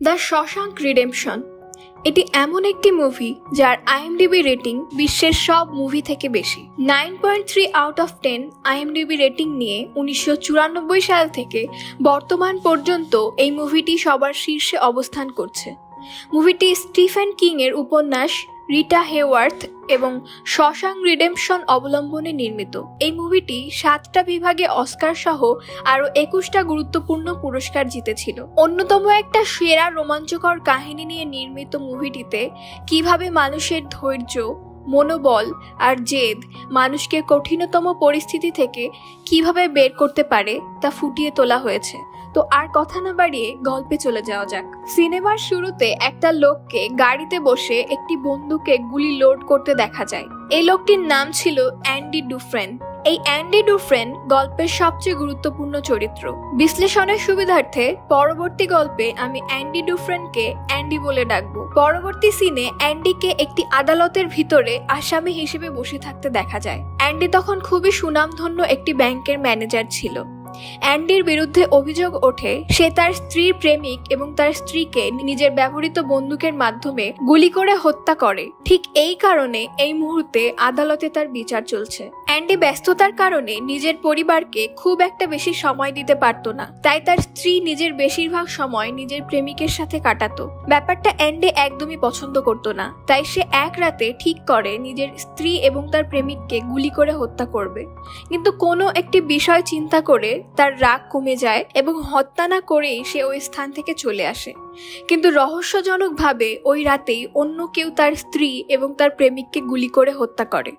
The Shashanka redemption এটি এমন একটি মুভি যার আইএমডিবি রেটিং বিশ্বের সব মুভি থেকে বেশি। 9.3 আউট অফ 10 আইএমডিবি রেটিং নিয়ে 1994 সাল থেকে বর্তমান পর্যন্ত এই মুভিটি সবার শীর্ষে অবস্থান করছে। মুভিটি স্টিফেন কিং এর উপন্যাস রিটা হেওয়ার্থ এবং শশাঙ্ক রিডেম্পশন অবলম্বনে নির্মিত। এই মুভিটি 7টা বিভাগে অস্কার সহ আরও 21টা গুরুত্বপূর্ণ পুরস্কার জিতেছিল। অন্যতম একটা সেরা রোমাঞ্চকর কাহিনী নিয়ে নির্মিত মুভিটিতে কিভাবে মানুষের ধৈর্য, মনোবল আর জেদ মানুষকে কঠিনতম পরিস্থিতি থেকে কিভাবে বের করতে পারে তা ফুটিয়ে তোলা হয়েছে। তো আর কথা না বাড়িয়ে গল্পে চলে যাওয়া যাক। সিনেমার শুরুতে একটা লোককে গাড়িতে বসে একটি বন্দুকে গুলি লোড করতে দেখা যায়। এই লোকটির নাম ছিল অ্যান্ডি ডুফ্রেন। এই অ্যান্ডি ডুফ্রেন গল্পের সবচেয়ে গুরুত্বপূর্ণ চরিত্র। বিশ্লেষণের সুবিধার্থে পরবর্তী গল্পে আমি অ্যান্ডি ডুফ্রেনকে অ্যান্ডি বলে ডাকবো। পরবর্তী সিনে অ্যান্ডিকে একটি আদালতের ভিতরে আসামি হিসেবে বসে থাকতে দেখা যায়। অ্যান্ডি তখন খুবই সুনামধন্য একটি ব্যাংকের ম্যানেজার ছিল। অ্যান্ডির বিরুদ্ধে অভিযোগ ওঠে সে তার স্ত্রীর প্রেমিক এবং তার স্ত্রীকে নিজের ব্যবহৃত বন্দুকের মাধ্যমে গুলি করে হত্যা করে। ঠিক এই কারণে এই মুহূর্তে আদালতে তার বিচার চলছে। অ্যান্ডি ব্যস্ততার কারণে নিজের পরিবারকে খুব একটা বেশি সময় দিতে পারত না, তাই তার স্ত্রী নিজের বেশিরভাগ সময় নিজের প্রেমিকের সাথে কাটাতো। ব্যাপারটা অ্যান্ডি একদমই পছন্দ করত না, তাই সে এক রাতে ঠিক করে নিজের স্ত্রী এবং তার প্রেমিককে গুলি করে হত্যা করবে। কিন্তু কোনো একটি বিষয় চিন্তা করে তার রাগ কমে যায় এবং হত্যা না করেই সে ওই স্থান থেকে চলে আসে। কিন্তু রহস্যজনকভাবে ওই রাতেই অন্য কেউ তার স্ত্রী এবং তার প্রেমিককে গুলি করে হত্যা করে।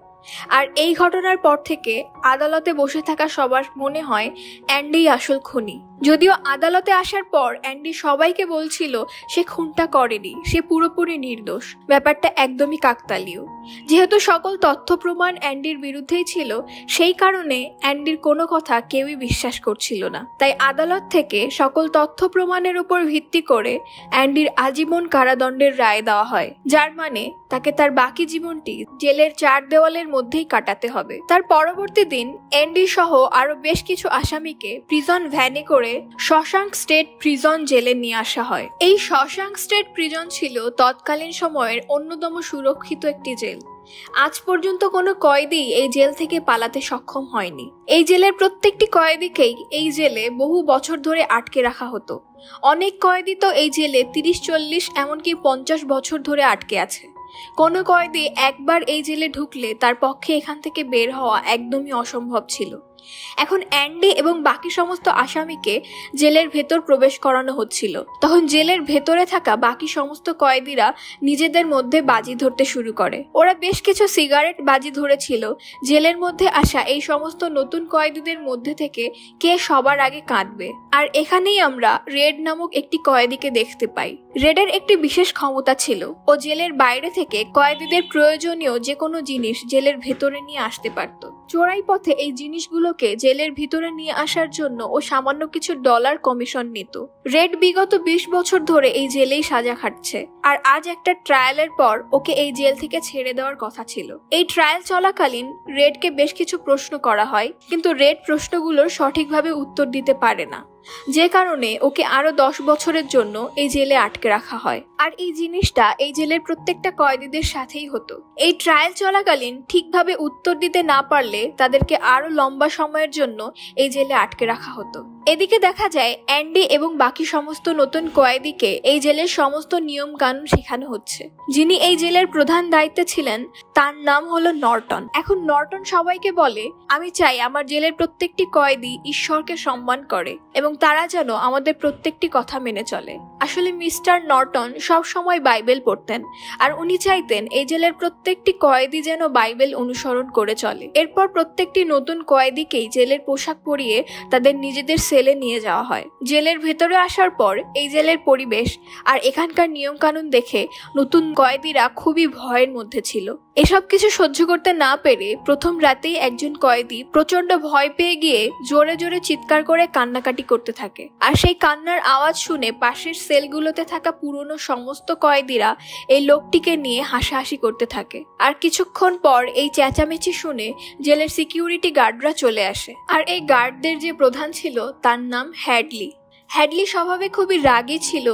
আর এই ঘটনার পর থেকে আদালতে বসে থাকা সবার মনে হয় অ্যান্ডিই আসল খুনি। যদিও আদালতে আসার পর অ্যান্ডি সবাইকে বলছিল সে খুনটা করেনি, সে পুরোপুরি নির্দোষ। ব্যাপারটা একদমই কাকতালীয়। যেহেতু সকল তথ্য প্রমাণ অ্যান্ডির বিরুদ্ধেই ছিল, সেই কারণে অ্যান্ডির কোনো কথা কেউই বিশ্বাস করছিল না। তাই আদালত থেকে সকল তথ্য প্রমাণের উপর ভিত্তি করে অ্যান্ডির আজীবন কারাদণ্ডের রায় দেওয়া হয়, যার মানে তাকে তার বাকি জীবনটি জেলের 4 দেওয়ালের মধ্যেই কাটাতে হবে। তার পরবর্তী দিন অ্যান্ডি সহ আরো বেশ কিছু আসামিকে প্রিজন ভ্যানে করে শশাঙ্ক স্টেট প্রিজন জেলে নিয়ে আসা হয়। এই শশাঙ্ক স্টেট প্রিজন ছিল তৎকালীন সময়ের অন্যতম সুরক্ষিত একটি জেল। আজ পর্যন্ত কোনো কয়েদি এই জেল থেকে পালাতে সক্ষম হয়নি। এই জেলের প্রত্যেকটি কয়েদিকেই এই জেলে বহু বছর ধরে আটকে রাখা হতো। অনেক কয়েদি তো এই জেলে 30-40 এমনকি 50 বছর ধরে আটকে আছে। কোনো কয়েদি একবার এই জেলে ঢুকলে তার পক্ষে এখান থেকে বের হওয়া একদমই অসম্ভব ছিল। এখন অ্যান্ডি এবং বাকি সমস্ত আসামিকে জেলের ভেতর প্রবেশ করানো হচ্ছিল। তখন জেলের ভেতরে থাকা বাকি সমস্ত কয়েদিরা নিজেদের মধ্যে বাজি ধরতে শুরু করে। ওরা বেশ কিছু সিগারেট বাজি ধরেছিল জেলের মধ্যে আসা এই সমস্ত নতুন কয়েদিদের মধ্যে থেকে কে সবার আগে কাঁদবে। আর এখানেই আমরা রেড নামক একটি কয়েদিকে দেখতে পাই। রেডের একটি বিশেষ ক্ষমতা ছিল, ও জেলের বাইরে থেকে কয়েদিদের প্রয়োজনীয় যে কোনো জিনিস জেলের ভেতরে নিয়ে আসতে পারত। চোরাই পথে এই জিনিসগুলোকে জেলের ভিতরে নিয়ে আসার জন্য ও সামান্য কিছু ডলার কমিশন নিত। রেড বিগত 20 বছর ধরে এই জেলেই সাজা খাটছে, আর আজ একটা ট্রায়ালের পর ওকে এই জেল থেকে ছেড়ে দেওয়ার কথা ছিল। এই ট্রায়াল চলাকালীন রেডকে বেশ কিছু প্রশ্ন করা হয়, কিন্তু রেড প্রশ্নগুলোর সঠিকভাবে উত্তর দিতে পারে না, যে কারণে ওকে আরো 10 বছরের জন্য এই জেলে আটকে রাখা হয়। আর এই জিনিসটা এই জেলের প্রত্যেকটা কয়েদিদের সাথেই হতো। এই ট্রায়াল চলাকালীন ঠিকভাবে উত্তর দিতে না পারলে তাদেরকে আরো লম্বা সময়ের জন্য এই জেলে আটকে রাখা হতো। এদিকে দেখা যায় অ্যান্ডি এবং বাকি সমস্ত নতুন কয়েদিকে এই জেলের সমস্ত নিয়ম কানুন শেখানো হচ্ছে। যিনি এই জেলের প্রধান দায়িত্বে ছিলেন তার নাম হলো নর্টন। এখন নর্টন সবাইকে বলে, আমি চাই আমার জেলের প্রত্যেকটি কয়েদি ঈশ্বরকে সম্মান করে এবং তারা যেন আমাদের প্রত্যেকটি কথা মেনে চলে। আসলে মিস্টার নর্টন সব সময় বাইবেল পড়তেন, আর উনি চাইতেন এই জেলের প্রত্যেকটি কয়েদি যেন বাইবেল অনুসরণ করে চলে। এরপর প্রত্যেকটি নতুন কয়েদিকেই জেলের পোশাক পরিয়ে তাদের নিজেদের সেলে নিয়ে যাওয়া হয়। জেলের ভেতরে আসার পর এই জেলের পরিবেশ আর এখানকার নিয়ম কানুন দেখে নতুন কয়েদিরা খুবই ভয়ের মধ্যে ছিল। এসব কিছু সহ্য করতে না পেরে প্রথম রাতেই একজন কয়েদি প্রচন্ড ভয় পেয়ে গিয়ে জোরে জোরে চিৎকার করে কান্নাকাটি করতে থাকে। আর সেই কান্নার আওয়াজ শুনে পাশের সেলগুলোতে থাকা পুরনো সমস্ত কয়েদিরা এই লোকটিকে নিয়ে হাসাহাসি করতে থাকে। আর কিছুক্ষণ পর এই চেঁচামেচি শুনে জেলের সিকিউরিটি গার্ডরা চলে আসে। আর এই গার্ডদের যে প্রধান ছিল তার নাম হ্যাডলি। হ্যাডলি স্বভাবে খুবই রাগী ছিল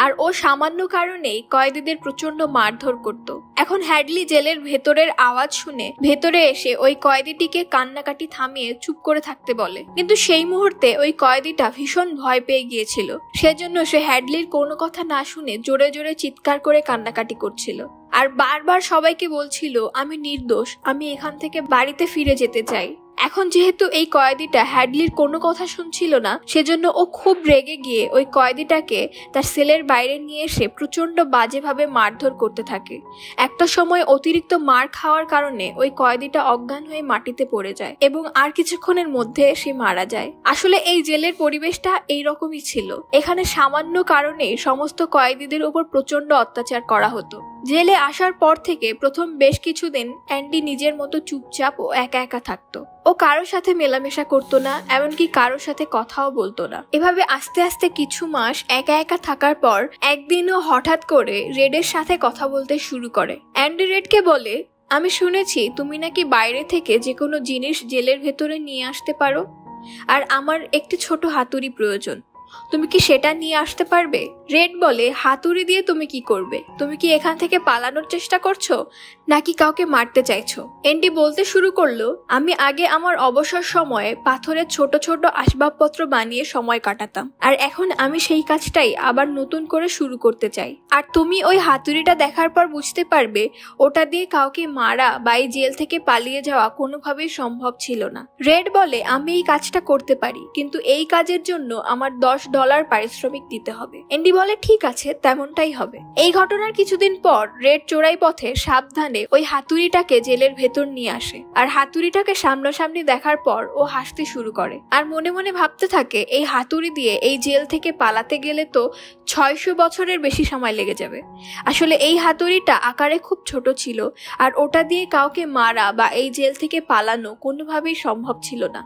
আর ও সামান্য কারণেই কয়েদিদের প্রচন্ড মারধর করত। এখন হ্যাডলি জেলের ভেতরের আওয়াজ শুনে ভেতরে এসে ওই কয়েদিটিকে কান্নাকাটি থামিয়ে চুপ করে থাকতে বলে, কিন্তু সেই মুহূর্তে ওই কয়েদিটা ভীষণ ভয় পেয়ে গিয়েছিল। সেজন্য সে হ্যাডলির কোনো কথা না শুনে জোরে জোরে চিৎকার করে কান্নাকাটি করছিল আর বারবার সবাইকে বলছিল, আমি নির্দোষ, আমি এখান থেকে বাড়িতে ফিরে যেতে চাই। এখন যেহেতু এই কয়েদিটা হ্যাডলির কোনো কথা শুনছিল না, সেজন্য ও খুব রেগে গিয়ে ওই কয়েদিটাকে তার সেলের বাইরে নিয়ে এসে প্রচন্ড বাজেভাবে মারধর করতে থাকে। একটা সময় অতিরিক্ত মার খাওয়ার কারণে ওই কয়েদিটা অজ্ঞান হয়ে মাটিতে পড়ে যায় এবং আর কিছুক্ষণের মধ্যে সে মারা যায়। আসলে এই জেলের পরিবেশটা এইরকমই ছিল। এখানে সামান্য কারণে সমস্ত কয়েদিদের উপর প্রচন্ড অত্যাচার করা হতো। জেলে আসার পর থেকে প্রথম বেশ কিছুদিন অ্যান্ডি নিজের মতো চুপচাপ ও একা একা থাকতো। ও কারোর সাথে মেলামেশা করতো না, এমনকি কারোর সাথে কথাও বলতো না। এভাবে আস্তে আস্তে কিছু মাস একা একা থাকার পর একদিনও হঠাৎ করে রেডের সাথে কথা বলতে শুরু করে। অ্যান্ডি রেডকে বলে, আমি শুনেছি তুমি নাকি বাইরে থেকে যে কোনো জিনিস জেলের ভেতরে নিয়ে আসতে পারো, আর আমার একটি ছোট হাতুড়ি প্রয়োজন, তুমি কি সেটা নিয়ে আসতে পারবে? রেড বলে, হাতুড়ি দিয়ে তুমি কি করবে? তুমি কি এখান থেকে পালানোর চেষ্টা করছো নাকি কাউকে মারতে চাইছো? অ্যান্ডি বলতে শুরু করলো, আমি আগে আমার অবসর সময়ে পাথরের ছোট ছোট আসবাবপত্র বানিয়ে সময় কাটাতাম, আর এখন আমি সেই কাজটাই আবার নতুন করে শুরু করতে চাই। আর তুমি ওই হাতুড়িটা দেখার পর বুঝতে পারবে ওটা দিয়ে কাউকে মারা বা এই জেল থেকে পালিয়ে যাওয়া কোনোভাবেই সম্ভব ছিল না। রেড বলে, আমি এই কাজটা করতে পারি, কিন্তু এই কাজের জন্য আমার $10 পারিশ্রমিক দিতে হবে। অ্যান্ডি বলে, ঠিক আছে, তেমনটাই হবে। এই ঘটনার কিছুদিন পর রেড চোরাই পথে সাবধানে ওই হাতুড়িটাকে জেলের ভেতর নিয়ে আসে, আর হাতুড়িটাকে সামনাসামনি দেখার পর ও হাসতে শুরু করে আর মনে মনে ভাবতে থাকে, এই হাতুড়ি দিয়ে এই জেল থেকে পালাতে গেলে তো 600 বছরের বেশি সময় লেগে যাবে। আসলে এই হাতুড়িটা আকারে খুব ছোট ছিল আর ওটা দিয়ে কাউকে মারা বা এই জেল থেকে পালানো কোনোভাবেই সম্ভব ছিল না।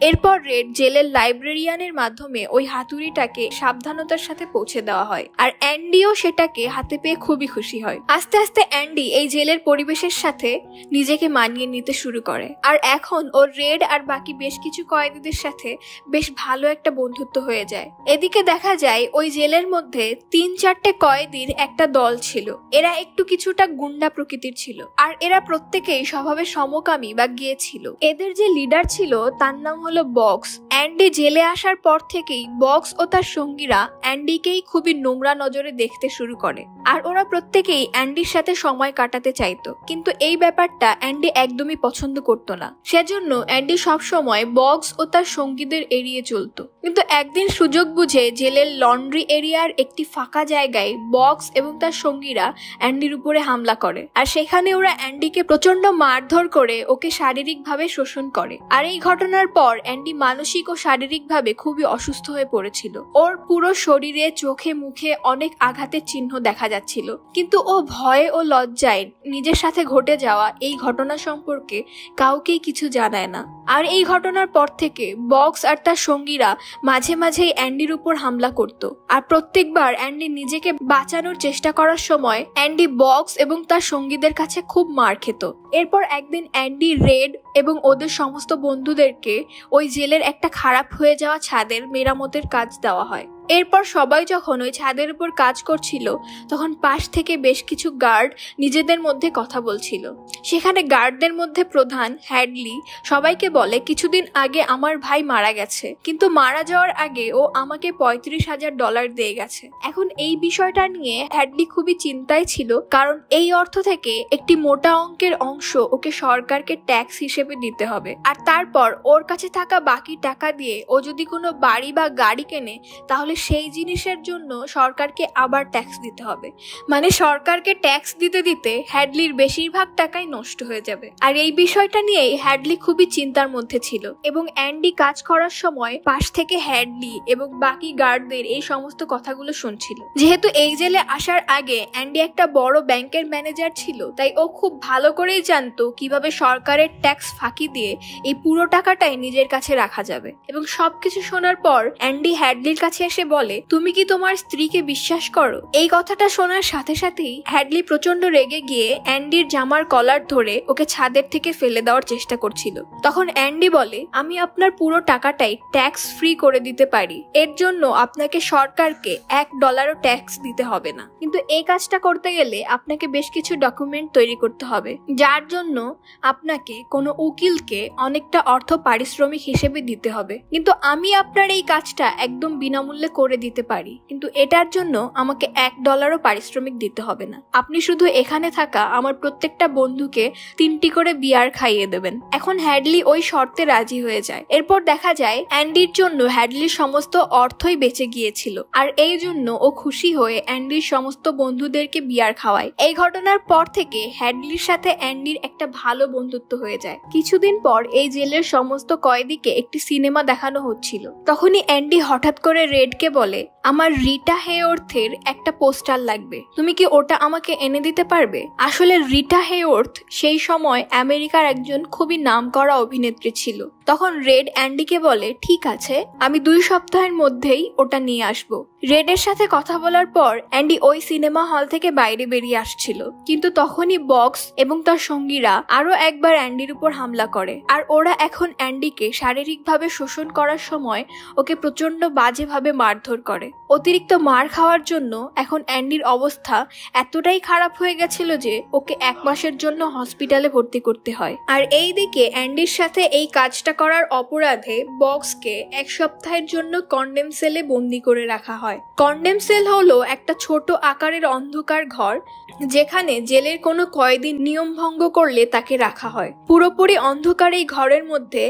এরপর রেড জেলের লাইব্রেরিয়ানের মাধ্যমে ওই হাতুড়িটাকে সাবধানতার সাথে পৌঁছে দেওয়া হয়, আর অ্যান্ডিও সেটাকে হাতে পেয়ে খুবই খুশি হয়। আস্তে আস্তে অ্যান্ডি এই জেলের পরিবেশের সাথে নিজেকে মানিয়ে নিতে শুরু করে, আর এখন ওর রেড আর বাকি বেশ কিছু কয়েদিদের সাথে বেশ ভালো একটা বন্ধুত্ব হয়ে যায়। এদিকে দেখা যায় ওই জেলের মধ্যে 3-4টে কয়েদির একটা দল ছিল। এরা একটু কিছুটা গুন্ডা প্রকৃতির ছিল, আর এরা প্রত্যেকেই স্বভাবে সমকামী বা গে ছিল। এদের যে লিডার ছিল তার নাম হলো বক্স। অ্যান্ডি জেলে আসার পর থেকেই বক্স ও তার সঙ্গীরা অ্যান্ডিকেই খুবই নোংরা নজরে দেখতে শুরু করে, আর ওরা প্রত্যেকেই অ্যান্ডির সাথে সময় কাটাতে চাইতো, কিন্তু এই ব্যাপারটা অ্যান্ডি একদমই পছন্দ করতো না। সেজন্য অ্যান্ডি সবসময় বক্স ও তার সঙ্গীদের এড়িয়ে চলতো। কিন্তু একদিন সুযোগ বুঝে জেলের লন্ড্রি এরিয়ার একটি ফাঁকা জায়গায় বক্স এবং তার সঙ্গীরা অ্যান্ডির উপরে হামলা করে, আর সেখানে ওরা অ্যান্ডিকে প্রচন্ড মারধর করে ওকে শারীরিকভাবে শোষণ করে। আর এই ঘটনার পর অ্যান্ডি মানসিক ও শারীরিকভাবে খুবই অসুস্থ হয়ে পড়েছিল। ওর পুরো শরীরে, চোখে, মুখে অনেক আঘাতের চিহ্ন দেখা যাচ্ছিল, কিন্তু ও ভয়ে ও লজ্জায় নিজের সাথে ঘটে যাওয়া এই ঘটনা সম্পর্কে কাউকেই কিছু জানায় না। আর এই ঘটনার পর থেকে বক্স আর তার সঙ্গীরা মাঝে মাঝেই অ্যান্ডির উপর হামলা করত, আর প্রত্যেকবার অ্যান্ডি নিজেকে বাঁচানোর চেষ্টা করার সময় অ্যান্ডি বক্স এবং তার সঙ্গীদের কাছে খুব মার খেত। এরপর একদিন অ্যান্ডি, রেড এবং ওদের সমস্ত বন্ধুদেরকে ওই জেলের একটা খারাপ হয়ে যাওয়া ছাদের মেরামতের কাজ দেওয়া হয়। এরপর সবাই যখন ওই ছাদের উপর কাজ করছিল, তখন পাশ থেকে বেশ কিছু গার্ড নিজেদের মধ্যে কথা বলছিল। সেখানে গার্ডদের মধ্যে প্রধান হ্যাডলি সবাইকে বলে, কিছুদিন আগে আমার ভাই মারা গেছে, কিন্তু মারা যাওয়ার আগে ও আমাকে $35,000 দিয়ে গেছে। এখন এই বিষয়টা নিয়ে হ্যাডলি খুবই চিন্তায় ছিল, কারণ এই অর্থ থেকে একটি মোটা অঙ্কের অংশ ওকে সরকারকে ট্যাক্স হিসেবে দিতে হবে, আর তারপর ওর কাছে থাকা বাকি টাকা দিয়ে ও যদি কোনো বাড়ি বা গাড়ি কেনে, তাহলে সেই জিনিসের জন্য সরকারকে আবার ট্যাক্স দিতে হবে। মানে সরকারকে ট্যাক্স দিতে দিতে হ্যাডলির বেশিরভাগ টাকাই নষ্ট হয়ে যাবে। আর এই বিষয়টা নিয়েই হ্যাডলি খুবই চিন্তার মধ্যে ছিল, এবং অ্যান্ডি কাজ করার সময় পাশ থেকে হ্যাডলি এবং বাকি গার্ডদের এই সমস্ত কথাগুলো শুনছিল। যেহেতু এই জেলে আসার আগে অ্যান্ডি একটা বড় ব্যাংকের ম্যানেজার ছিল, তাই ও খুব ভালো করেই জানতো কিভাবে সরকারের ট্যাক্স ফাঁকি দিয়ে এই পুরো টাকাটাই নিজের কাছে রাখা যাবে। এবং সবকিছু শোনার পর অ্যান্ডি হ্যাডলির কাছে এসে বলে, তুমি কি তোমার স্ত্রীকে বিশ্বাস করো? এই কথাটা শোনার সাথে সাথেই হ্যাডলি প্রচন্ড রেগে গিয়ে অ্যান্ডির জামার কলার ধরে ওকে ছাদের থেকে ফেলে দেওয়ার চেষ্টা করছিল। তখন অ্যান্ডি বলে, আমি আপনার পুরো টাকাটাই ট্যাক্স ফ্রি করে দিতে পারি, এর জন্য আপনাকে সরকারকে $1 ট্যাক্স দিতে হবে না। কিন্তু এই কাজটা করতে গেলে আপনাকে বেশ কিছু ডকুমেন্ট তৈরি করতে হবে, যার জন্য আপনাকে কোনো উকিলকে অনেকটা অর্থ পারিশ্রমিক হিসেবে দিতে হবে। কিন্তু আমি আপনার এই কাজটা একদম বিনামূল্যে করে দিতে পারি, কিন্তু এটার জন্য আমাকে $1 পারিশ্রমিক দিতে হবে না। আপনি শুধু এখানে থাকা আমার প্রত্যেকটা বন্ধুকে 3টি করে বিয়ার খাইয়ে দেবেন। এখন হ্যাডলি ওই শর্তে রাজি হয়ে যায়। এরপর দেখা যায় অ্যান্ডির জন্য হ্যাডলির সমস্ত অর্থই বেঁচে গিয়েছিল, আর এই জন্য ও খুশি হয়ে অ্যান্ডির সমস্ত বন্ধুদেরকে বিয়ার খাওয়ায়। এই ঘটনার পর থেকে হ্যাডলির সাথে অ্যান্ডির একটা ভালো বন্ধুত্ব হয়ে যায়। কিছুদিন পর এই জেলের সমস্ত কয়েদিকে একটি সিনেমা দেখানো হচ্ছিল। তখনই অ্যান্ডি হঠাৎ করে রেডকে বলে, আমার রিটা হেওর্থের একটা পোস্টার লাগবে, তুমি কি ওটা আমাকে এনে দিতে পারবে? আসলে রিটা হেওর্থ সেই সময় আমেরিকার একজন খুবই নামকরা অভিনেত্রী ছিল। তখন রেড অ্যান্ডিকে বলে, ঠিক আছে, আমি 2 সপ্তাহের মধ্যেই ওটা নিয়ে আসবো। রেডের সাথে কথা বলার পর অ্যান্ডি ওই সিনেমা হল থেকে বাইরে বেরিয়ে আসছিল, কিন্তু তখনই বক্স এবং তার সঙ্গীরা আরো একবার অ্যান্ডির উপর হামলা করে। আর ওরা এখন অ্যান্ডিকে শারীরিকভাবে শোষণ করার সময় ওকে প্রচন্ড বাজেভাবে মারধর করে। অতিরিক্ত মার খাওয়ার জন্য এখন অ্যান্ডির অবস্থা এতটাই খারাপ হয়ে গেছিল যে ওকে 1 মাসের জন্য হসপিটালে ভর্তি করতে হয়। আর এইদিকে অ্যান্ডির সাথে এই কাজটা করার অপরাধে বক্সকে 1 সপ্তাহের জন্য কন্ডেম সেলে বন্দি করে রাখা হয়। কন্ডেম সেল হলো একটা ছোট আকারের অন্ধকার ঘর, যেখানে জেলের কোনো কয়েদি নিয়ম ভঙ্গ করলে তাকে রাখা হয়। পুরোপুরি অন্ধকার এই ঘরের মধ্যে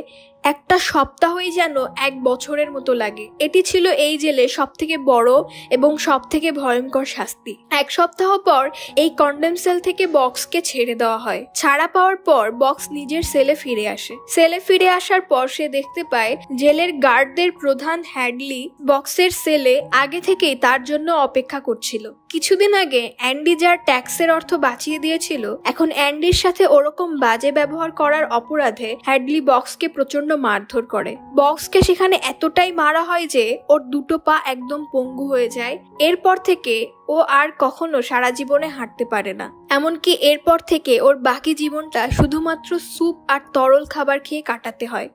একটা সপ্তাহই যেন 1 বছরের মতো লাগে। এটি ছিল এই জেলে সবথেকে বড় এবং সবথেকে ভয়ঙ্কর শাস্তি। 1 সপ্তাহ পর এই কন্ডেম সেল থেকে বক্সকে ছেড়ে দেওয়া হয়। ছাড়া পাওয়ার পর বক্স নিজের সেলে ফিরে আসে। সেলে ফিরে আসার পর সে দেখতে পায় জেলের গার্ডদের প্রধান হ্যাডলি বক্সের সেলে আগে থেকেই তার জন্য অপেক্ষা করছিল। কিছুদিন আগে অ্যান্ডি যার ট্যাক্সের অর্থ বাঁচিয়ে দিয়েছিল, এখন অ্যান্ডির সাথে ওরকম বাজে ব্যবহার করার অপরাধে হ্যাডলি বক্সকে প্রচন্ড মারধর করে। বক্সকে সেখানে এতটাই মারা হয় যে ওর 2টো পা একদম পঙ্গু হয়ে যায়। এরপর থেকে ও আর কখনো সারা জীবনে হাঁটতে পারে না। এমনকি এরপর থেকে ওর বাকি জীবনটা শুধুমাত্র স্যুপ আর তরল খাবার খেয়ে কাটাতে হয়।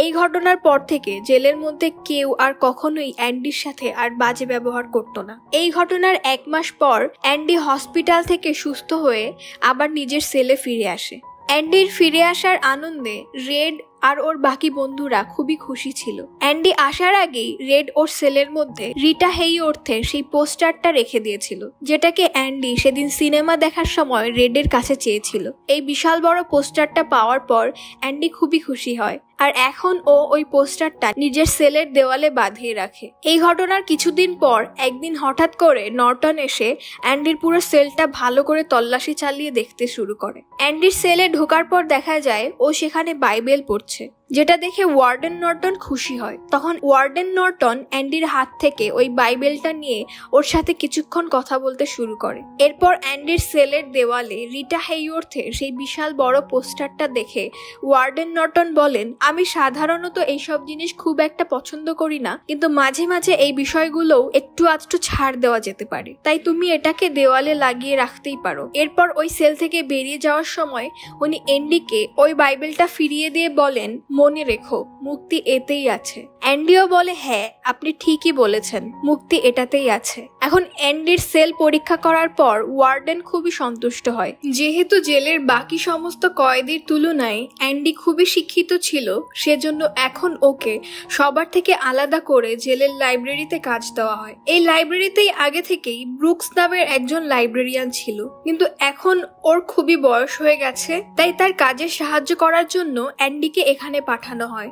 এই ঘটনার পর থেকে জেলের মধ্যে কেউ আর কখনোই অ্যান্ডির সাথে আর বাজে ব্যবহার করতো না। এই ঘটনার 1 মাস পর অ্যান্ডি হসপিটাল থেকে সুস্থ হয়ে আবার নিজের সেলে ফিরে আসে। অ্যান্ডির ফিরে আসার আনন্দে রেড আর ওর বাকি বন্ধুরা খুবই খুশি ছিল। অ্যান্ডি আসার আগেই রেড ওর সেলের মধ্যে রিটা হেওর্থের সেই পোস্টারটা রেখে দিয়েছিল, যেটাকে অ্যান্ডি সেদিন সিনেমা দেখার সময় রেডের কাছে চেয়েছিল। এই বিশাল বড় পোস্টারটা পাওয়ার পর অ্যান্ডি খুবই খুশি হয়, আর এখন ও ওই পোস্টারটা নিজের সেলের দেওয়ালে বাঁধিয়ে রাখে। এই ঘটনার কিছুদিন পর একদিন হঠাৎ করে নর্টন এসে অ্যান্ডির পুরো সেলটা ভালো করে তল্লাশি চালিয়ে দেখতে শুরু করে। অ্যান্ডির সেলে ঢোকার পর দেখা যায় ও সেখানে বাইবেল পড়ছে, যেটা দেখে ওয়ার্ডেন নর্টন খুশি হয়। তখন ওয়ার্ডেন নর্টন অ্যান্ডির হাত থেকে ওই বাইবেলটা নিয়ে ওর সাথে কিছুক্ষণ কথা বলতে শুরু করে। এরপর অ্যান্ডির সেলের দেওয়ালে রিটা হেওর্থের সেই বিশাল বড় পোস্টারটা দেখে ওয়ার্ডেন নর্টন বলেন, আমি সাধারণত এইসব জিনিস খুব একটা পছন্দ করি না, কিন্তু মাঝে মাঝে এই বিষয়গুলোও একটু আধটু ছাড় দেওয়া যেতে পারে, তাই তুমি এটাকে দেওয়ালে লাগিয়ে রাখতেই পারো। এরপর ওই সেল থেকে বেরিয়ে যাওয়ার সময় উনি অ্যান্ডিকে ওই বাইবেলটা ফিরিয়ে দিয়ে বলেন, মনে রেখো, মুক্তি এতেই আছে। অ্যান্ডিও বলে, হ্যাঁ আপনি ঠিকই বলেছেন, মুক্তি এটাতেই আছে। এখন অ্যান্ডির সেল পরীক্ষা করার পর ওয়ার্ডেন খুবই সন্তুষ্ট হয়। যেহেতু জেলের বাকি সমস্ত কয়েদির তুলনায় অ্যান্ডি খুবই শিক্ষিত ছিল, সেজন্য এখন ওকে সবার থেকে আলাদা করে জেলের লাইব্রেরিতে কাজ দেওয়া হয়। এই লাইব্রেরিতেই আগে থেকেই ব্রুকস নামের একজন লাইব্রেরিয়ান ছিল, কিন্তু এখন ওর খুবই বয়স হয়ে গেছে, তাই তার কাজে সাহায্য করার জন্য অ্যান্ডিকে এখানে পাঠানো হয়।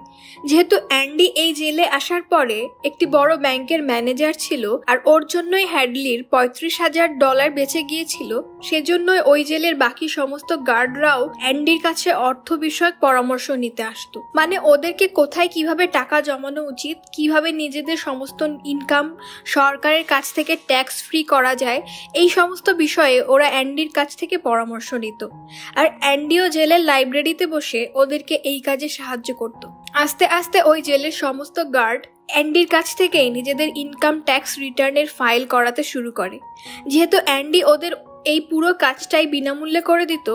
যেহেতু অ্যান্ডি এই জেলে আসার পরে একটি বড় ব্যাংকের ম্যানেজার ছিল, আর ওর জন্যই হ্যাডলির $35,000 বেঁচে গিয়েছিল, সেজন্যই ওই জেলের বাকি সমস্ত গার্ডরাও অ্যান্ডির কাছে অর্থ বিষয়ক পরামর্শ নিতে আসতো। মানে ওদেরকে কোথায় কিভাবে টাকা জমানো উচিত, কিভাবে নিজেদের সমস্ত ইনকাম সরকারের কাছ থেকে ট্যাক্স ফ্রি করা যায়, এই সমস্ত বিষয়ে ওরা অ্যান্ডির কাছ থেকে পরামর্শ নিত। আর অ্যান্ডিও জেলের লাইব্রেরিতে বসে ওদেরকে এই কাজে সাহায্য করত। আস্তে আস্তে ওই জেলের সমস্ত গার্ড অ্যান্ডির কাছ থেকেই নিজেদের ইনকাম ট্যাক্স রিটার্নের ফাইল করাতে শুরু করে। যেহেতু অ্যান্ডি ওদের এই পুরো কাজটাই বিনামূল্যে করে দিত,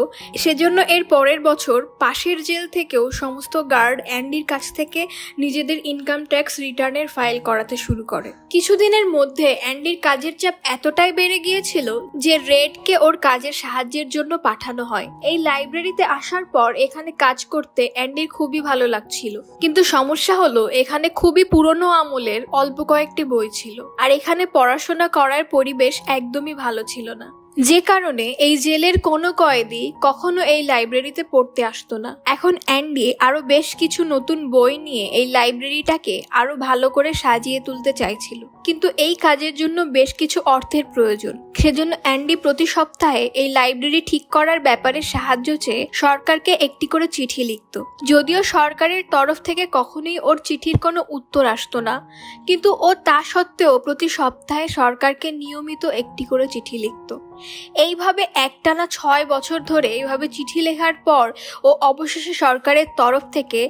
সেজন্য এর পরের বছর পাশের জেল থেকেও সমস্ত গার্ড অ্যান্ডির কাছ থেকে নিজেদের ইনকাম ট্যাক্স রিটার্নের ফাইল করাতে শুরু করে। কিছুদিনের মধ্যে অ্যান্ডির কাজের চাপ এতটাই বেড়ে গিয়েছিল যে রেডকে ওর কাজের সাহায্যের জন্য পাঠানো হয়। এই লাইব্রেরিতে আসার পর এখানে কাজ করতে অ্যান্ডির খুবই ভালো লাগছিল, কিন্তু সমস্যা হলো এখানে খুবই পুরনো আমলের অল্প কয়েকটি বই ছিল, আর এখানে পড়াশোনা করার পরিবেশ একদমই ভালো ছিল না, যে কারণে এই জেলের কোনো কয়েদি কখনো এই লাইব্রেরিতে পড়তে আসতো না। এখন অ্যান্ডি আরো বেশ কিছু নতুন বই নিয়ে এই লাইব্রেরিটাকে আরো ভালো করে সাজিয়ে তুলতে চাইছিল, কিন্তু এই কাজের জন্য বেশ কিছু অর্থের প্রয়োজন। সেজন্য অ্যান্ডি প্রতি সপ্তাহে এই লাইব্রেরি ঠিক করার ব্যাপারে সাহায্য চেয়ে সরকারকে একটি করে চিঠি লিখত। যদিও সরকারের তরফ থেকে কখনোই ওর চিঠির কোনো উত্তর আসতো না, কিন্তু ও তা সত্ত্বেও প্রতি সপ্তাহে সরকারকে নিয়মিত একটি করে চিঠি লিখত। এইভাবে একটানা 6 বছর ধরে এইভাবে চিঠি লেখার পর ও অবশেষে সরকারের তরফ থেকে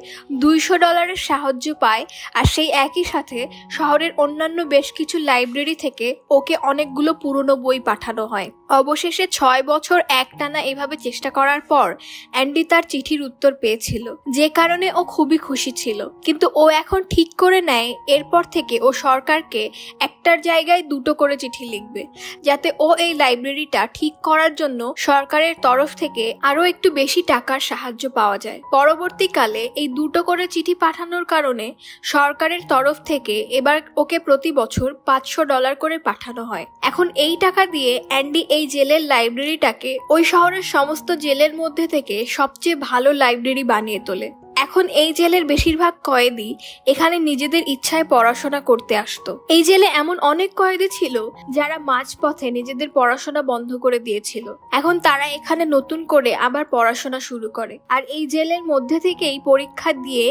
$200 সাহায্য পায়, আর সেই একই সাথে শহরের অন্যান্য বেশ কিছু লাইব্রেরি থেকে ওকে অনেকগুলো পুরনো বই পাঠানো হয়। অবশেষে 6 বছর একটানা এভাবে চেষ্টা করার পর অ্যান্ডি তার চিঠির উত্তর পেয়েছিল, যে কারণে ও খুবই খুশি ছিল। কিন্তু ও এখন ঠিক করে নেয় এরপর থেকে ও সরকারকে একটার জায়গায় 2টো করে চিঠি লিখবে, যাতে ও এই লাইব্রেরিটা ঠিক করার জন্য সরকারের তরফ থেকে আরো একটু বেশি টাকার সাহায্য পাওয়া যায়। পরবর্তীকালে এই 2টো করে চিঠি পাঠানোর কারণে সরকারের তরফ থেকে এবার ওকে প্রতি বছর $500 করে পাঠানো হয়। এখন এই টাকা দিয়ে অ্যান্ডি এই জেলের লাইব্রেরিটাকে ওই শহরের সমস্ত জেলের মধ্যে থেকে সবচেয়ে ভালো লাইব্রেরি বানিয়ে তোলে। এখন এই জেলের বেশিরভাগ কয়েদি এখানে নিজেদের ইচ্ছায় পড়াশোনা করতে আসতো। এই জেলে এমন অনেক কয়েদি ছিল যারা মাঝপথে নিজেদের পড়াশোনা বন্ধ করে দিয়েছিল। এখন তারা এখানে নতুন করে আবার পড়াশোনা শুরু করে, আর এই জেলের মধ্যে থেকেই পরীক্ষা দিয়ে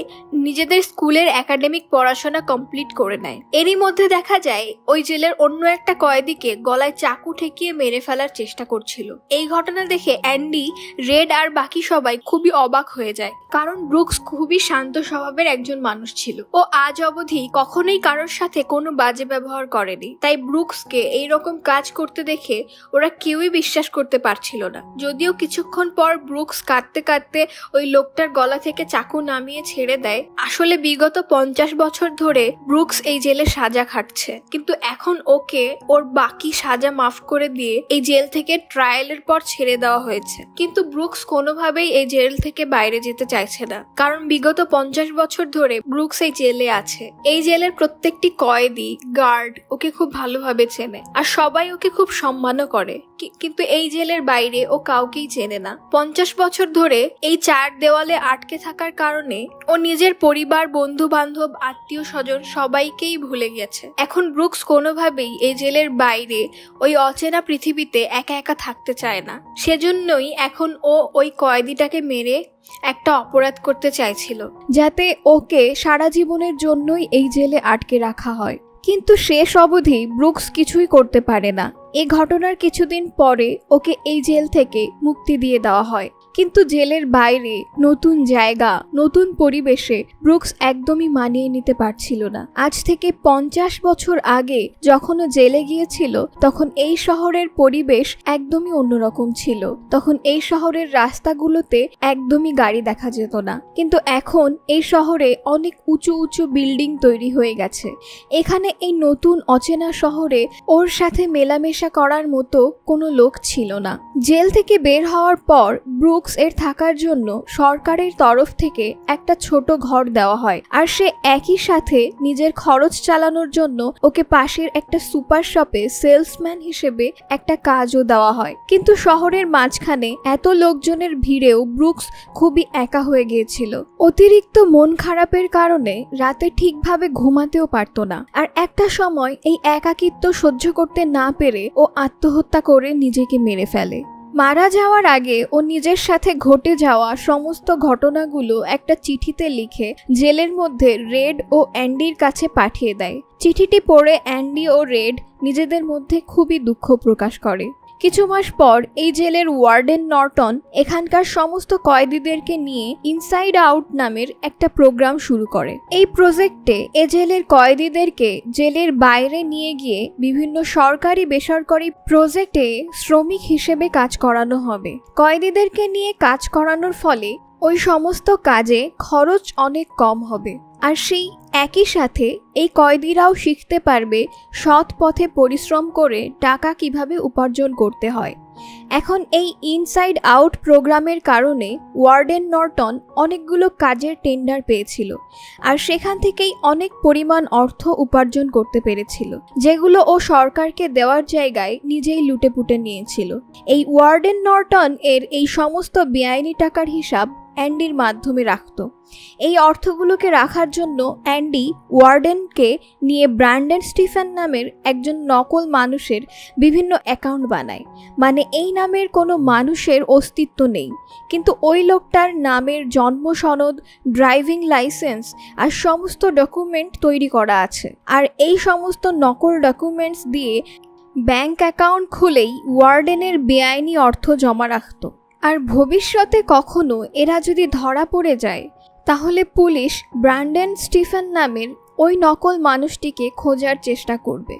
নিজেদের স্কুলের একাডেমিক পড়াশোনা কমপ্লিট করে নেয়। এরই মধ্যে দেখা যায় ওই জেলের অন্য একটা কয়েদিকে গলায় চাকু ঠেকিয়ে মেরে ফেলার চেষ্টা করছিল। এই ঘটনা দেখে অ্যান্ডি, রেড আর বাকি সবাই খুবই অবাক হয়ে যায়, কারণ ব্রুকস খুবই শান্ত স্বভাবের একজন মানুষ ছিল। ও আজ অবধি কখনোই কারোর সাথে কোনো বাজে ব্যবহার করেনি, তাই ব্রুকসকে এইরকম কাজ করতে দেখে ওরা কেউই বিশ্বাস করতে পারছিল না। যদিও কিছুক্ষণ পর ব্রুকস কাঁদতে কাঁদতে ওই লোকটার গলা থেকে চাকু নামিয়ে ছেড়ে দেয়। আসলে বিগত 50 বছর ধরে ব্রুকস এই জেলে সাজা খাটছে, কিন্তু এখন ওকে ওর বাকি সাজা মাফ করে দিয়ে এই জেল থেকে ট্রায়ালের পর ছেড়ে দেওয়া হয়েছে। কিন্তু ব্রুকস কোনোভাবেই এই জেল থেকে বাইরে যেতে চাইছে না, কারণ বিগত 50 বছর ধরে ব্রুকস এই জেলে আছে। এই জেলের প্রত্যেকটি কয়েদি, গার্ড ওকে খুব ভালোভাবে চেনে, আর সবাই ওকে খুব সম্মানও করে, কিন্তু এই জেলের বাইরে ও কাউকেই চেনে না। 50 বছর ধরে এই 4 দেওয়ালে আটকে থাকার কারণে ও নিজের পরিবার, বন্ধু বান্ধব, আত্মীয় স্বজন সবাইকেই ভুলে গেছে। এখন ব্রুকস কোনোভাবেই এই জেলের বাইরে ওই অচেনা পৃথিবীতে একা একা থাকতে চায় না। সেজন্যই এখন ও ওই কয়েদিটাকে মেরে একটা অপরাধ করতে চাইছিল, যাতে ওকে সারা জীবনের জন্যই এই জেলে আটকে রাখা হয়। কিন্তু শেষ অবধি ব্রুকস কিছুই করতে পারে না। এই ঘটনার কিছুদিন পরে ওকে এই জেল থেকে মুক্তি দিয়ে দেওয়া হয়, কিন্তু জেলের বাইরে নতুন জায়গা, নতুন পরিবেশে ব্রুকস একদমই মানিয়ে নিতে পারছিল না। আজ থেকে 50 বছর আগে যখন ও জেলে গিয়েছিল তখন এই শহরের পরিবেশ একদমই অন্যরকম ছিল। তখন এই শহরের রাস্তাগুলোতে একদমই গাড়ি দেখা যেত না, কিন্তু এখন এই শহরে অনেক উঁচু উঁচু বিল্ডিং তৈরি হয়ে গেছে। এখানে এই নতুন অচেনা শহরে ওর সাথে মেলামেশা করার মতো কোনো লোক ছিল না। জেল থেকে বের হওয়ার পর ব্রুকস এর থাকার জন্য সরকারের তরফ থেকে একটা ছোট ঘর দেওয়া হয়, আর সে একই সাথে নিজের খরচ চালানোর জন্য ওকে পাশের একটা সুপার শপে সেলসম্যান হিসেবে একটা কাজও দেওয়া হয়। কিন্তু শহরের মাঝখানে এত লোকজনের ভিড়েও ব্রুকস খুবই একা হয়ে গিয়েছিল। অতিরিক্ত মন খারাপের কারণে রাতে ঠিকভাবে ঘুমাতেও পারতো না, আর একটা সময় এই একাকিত্ব সহ্য করতে না পেরে ও আত্মহত্যা করে নিজেকে মেরে ফেলে। মারা যাওয়ার আগে ও নিজের সাথে ঘটে যাওয়া সমস্ত ঘটনাগুলো একটা চিঠিতে লিখে জেলের মধ্যে রেড ও অ্যান্ডির কাছে পাঠিয়ে দেয়। চিঠিটি পড়ে অ্যান্ডি ও রেড নিজেদের মধ্যে খুবই দুঃখ প্রকাশ করে, কিছু মাস পর এই জেলের ওয়ার্ডেন নর্টন এখানকার সমস্ত কয়েদিদেরকে নিয়ে ইনসাইড আউট নামের একটা প্রোগ্রাম শুরু করে। এই প্রজেক্টে এ জেলের কয়েদিদেরকে জেলের বাইরে নিয়ে গিয়ে বিভিন্ন সরকারি বেসরকারি প্রজেক্টে শ্রমিক হিসেবে কাজ করানো হবে। কয়েদিদেরকে নিয়ে কাজ করানোর ফলে ওই সমস্ত কাজে খরচ অনেক কম হবে, আর সেই একই সাথে এই কয়েদিরাও শিখতে পারবে সৎ পথে পরিশ্রম করে টাকা কিভাবে উপার্জন করতে হয়। এখন এই ইনসাইড আউট প্রোগ্রামের কারণে ওয়ার্ডেন নর্টন অনেকগুলো কাজের টেন্ডার পেয়েছিল, আর সেখান থেকেই অনেক পরিমাণ অর্থ উপার্জন করতে পেরেছিল, যেগুলো ও সরকারকে দেওয়ার জায়গায় নিজেই লুটেপুটে নিয়েছিল। এই ওয়ার্ডেন নর্টন এর এই সমস্ত বেআইনি টাকার হিসাব অ্যান্ডির মাধ্যমে রাখত। এই অর্থগুলোকে রাখার জন্য অ্যান্ডি ওয়ার্ডেনকে নিয়ে ব্র্যান্ডন স্টিফেন নামের একজন নকল মানুষের বিভিন্ন অ্যাকাউন্ট বানায়। মানে এই নামের কোনো মানুষের অস্তিত্ব নেই, কিন্তু ওই লোকটার নামের জন্ম সনদ, ড্রাইভিং লাইসেন্স আর সমস্ত ডকুমেন্ট তৈরি করা আছে। আর এই সমস্ত নকল ডকুমেন্টস দিয়ে ব্যাংক অ্যাকাউন্ট খুলেই ওয়ার্ডেনের বেআইনি অর্থ জমা রাখত। আর ভবিষ্যতে কখনো এরা যদি ধরা পড়ে যায় তাহলে পুলিশ ব্র্যান্ডন স্টিফেন নামের ওই নকল মানুষটিকে খোঁজার চেষ্টা করবে,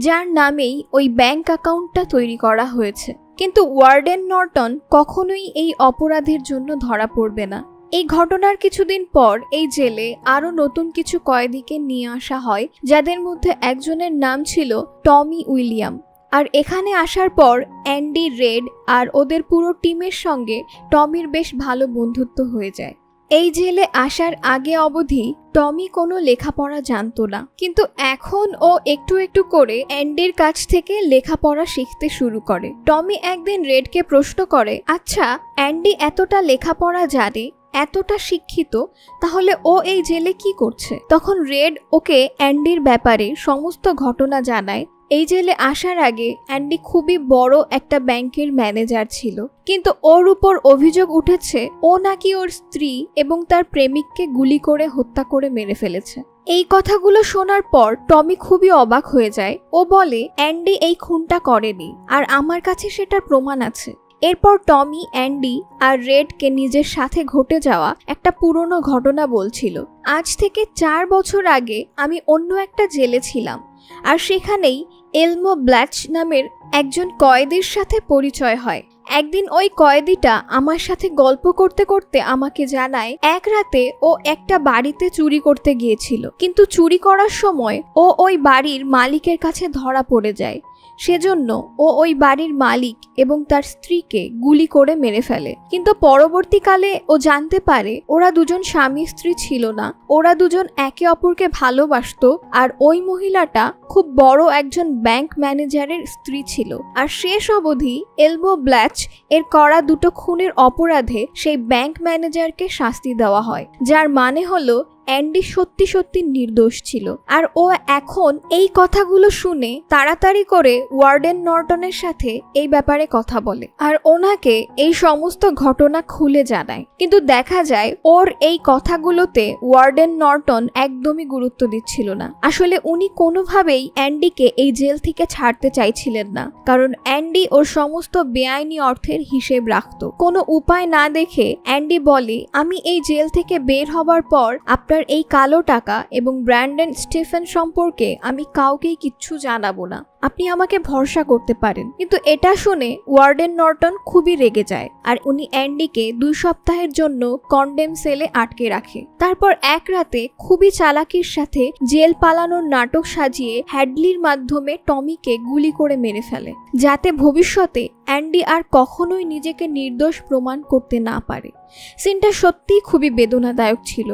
যার নামেই ওই ব্যাংক অ্যাকাউন্টটা তৈরি করা হয়েছে। কিন্তু ওয়ার্ডেন নর্টন কখনোই এই অপরাধের জন্য ধরা পড়বে না। এই ঘটনার কিছুদিন পর এই জেলে আরও নতুন কিছু কয়েদিকে নিয়ে আসা হয়, যাদের মধ্যে একজনের নাম ছিল টমি উইলিয়াম। আর এখানে আসার পর অ্যান্ডি, রেড আর ওদের পুরো টিমের সঙ্গে টমির বেশ ভালো বন্ধুত্ব হয়ে যায়। এই জেলে আসার আগে অবধি টমি কোনো লেখাপড়া জানতো না, কিন্তু এখন ও একটু একটু করে অ্যান্ডির কাছ থেকে লেখাপড়া শিখতে শুরু করে। টমি একদিন রেডকে প্রশ্ন করে, আচ্ছা অ্যান্ডি এতটা লেখাপড়া জানে, এতটা শিক্ষিত, তাহলে ও এই জেলে কি করছে? তখন রেড ওকে অ্যান্ডির ব্যাপারে সমস্ত ঘটনা জানায়। এই জেলে আসার আগে অ্যান্ডি খুবই বড় একটা ব্যাংকের ম্যানেজার ছিল, কিন্তু ওর উপর অভিযোগ উঠেছে ও নাকি ওর স্ত্রী এবং তার প্রেমিককে গুলি করে হত্যা করে মেরে ফেলেছে। এই কথাগুলো শোনার পর টমি খুবই অবাক হয়ে যায়। ও বলে, অ্যান্ডি এই খুনটা করেনি, আর আমার কাছে সেটার প্রমাণ আছে। এরপর টমি অ্যান্ডি আর রেডকে নিজের সাথে ঘটে যাওয়া একটা পুরনো ঘটনা বলছিল। আজ থেকে 4 বছর আগে আমি অন্য একটা জেলে ছিলাম, আর সেখানেই এলমো ব্ল্যাচ নামের একজন কয়েদির সাথে পরিচয় হয়। একদিন ওই কয়েদিটা আমার সাথে গল্প করতে করতে আমাকে জানায় এক রাতে ও একটা বাড়িতে চুরি করতে গিয়েছিল, কিন্তু চুরি করার সময় ও ওই বাড়ির মালিকের কাছে ধরা পড়ে যায়। সেজন্য ও ওই বাড়ির মালিক এবং তার স্ত্রীকে গুলি করে মেরে ফেলে। কিন্তু পরবর্তীকালে ও জানতে পারে ওরা দুজন স্বামী স্ত্রী ছিল না, ওরা দুজন একে অপরকে ভালোবাসতো, আর ওই মহিলাটা খুব বড় একজন ব্যাংক ম্যানেজারের স্ত্রী ছিল। আর শেষ অবধি এলমো ব্ল্যাচ এর করা দুটো খুনের অপরাধে সেই ব্যাংক ম্যানেজারকে শাস্তি দেওয়া হয়, যার মানে হলো অ্যান্ডি সত্যি সত্যি নির্দোষ ছিল। আর ও এখন এই কথাগুলো শুনে তাড়াতাড়ি করে ওয়ার্ডেন নর্টনের সাথে এই ব্যাপারে কথা বলে আর ওনাকে এই সমস্ত ঘটনা খুলে জানায়। কিন্তু দেখা যায় ওর এই কথাগুলোতে ওয়ার্ডেন নর্টন একদমই গুরুত্ব দিচ্ছিল না। আসলে উনি কোনোভাবেই অ্যান্ডিকে এই জেল থেকে ছাড়তে চাইছিলেন না, কারণ অ্যান্ডি ওর সমস্ত বেআইনি অর্থের হিসেব রাখত। কোনো উপায় না দেখে অ্যান্ডি বলে, আমি এই জেল থেকে বের হবার পর আপনার এই কালো টাকা এবং ব্র্যান্ডন স্টিফেন সম্পর্কে আমি কাউকেই কিচ্ছু জানাবো না, আপনি আমাকে ভরসা করতে পারেন। কিন্তু এটা শুনে ওয়ার্ডেন নর্টন খুবই রেগে যায়, আর উনি অ্যান্ডিকে 2 সপ্তাহের জন্য কন্ডেম সেলে আটকে রাখে। তারপর এক রাতে খুবই চালাকির সাথে জেল পালানোর নাটক সাজিয়ে হ্যাডলির মাধ্যমে টমিকে গুলি করে মেরে ফেলে, যাতে ভবিষ্যতে অ্যান্ডি আর কখনোই নিজেকে নির্দোষ প্রমাণ করতে না পারে। সিনটা সত্যিই খুবই বেদনাদায়ক ছিল।